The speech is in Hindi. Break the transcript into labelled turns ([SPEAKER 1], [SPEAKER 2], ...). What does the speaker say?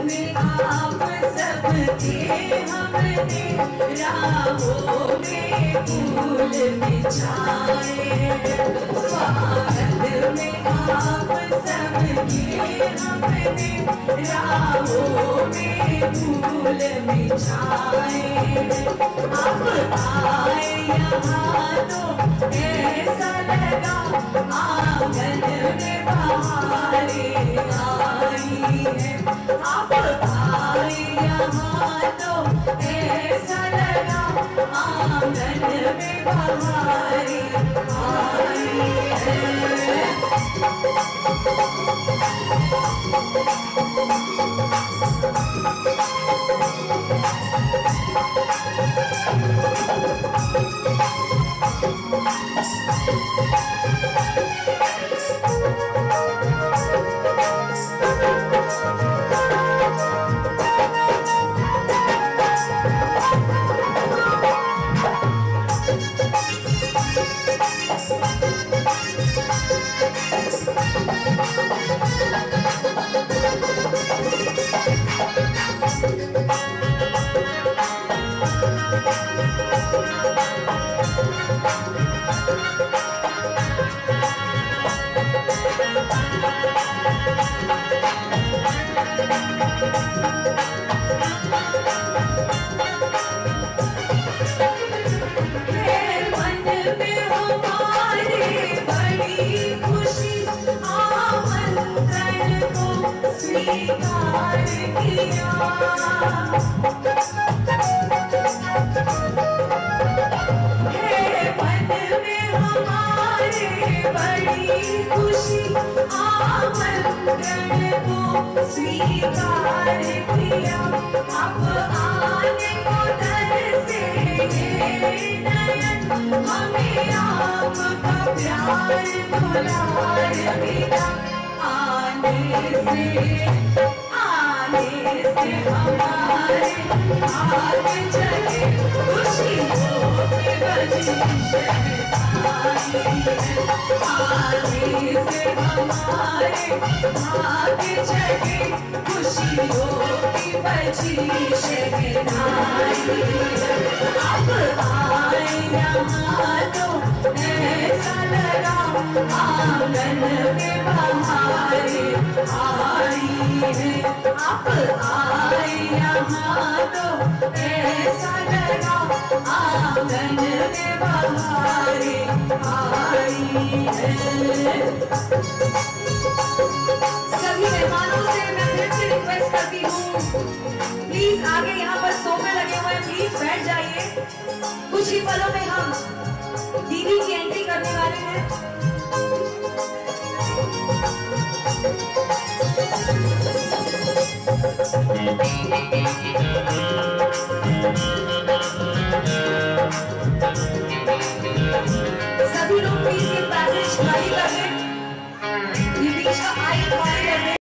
[SPEAKER 1] में आप सबके हमने राहों में फूल बिछाए। स्वागत में आप सबके हमने राहों में फूल बिछाए। आप आए यहाँ तो ऐसा लगा आंगन में बहारें आई है। आप आए यहाँ तो ऐसा लगा आंगन में बहारें आई है। स्वीकार किया है मन में हमारे बड़ी खुशी आमंत्रण को स्वीकार किया। अब आने को दर से नयन हमें आपका प्यार दुलार मिला। आने से हमारे हाथ चले खुशियों की बजी शहनाई है। आने से हमारे हाथ चले खुशियों की बजी शहनाई है। अब आए यहाँ तो ऐसा लगा आंगन में बहारें आई है। आप आए यहाँ तो ऐसा लगा आंगन में बहारें आई है। सभी मेहमानों से मैं फिर से रिक्वेस्ट करती हूँ, प्लीज आगे यहाँ पर सोफे लगे हुए हैं, प्लीज बैठ जाइए। कुछ ही पलों में हम दीदी की एंट्री करने वाले हैं। सभी लोग प्लीज ये पैसेज खाली कर दें।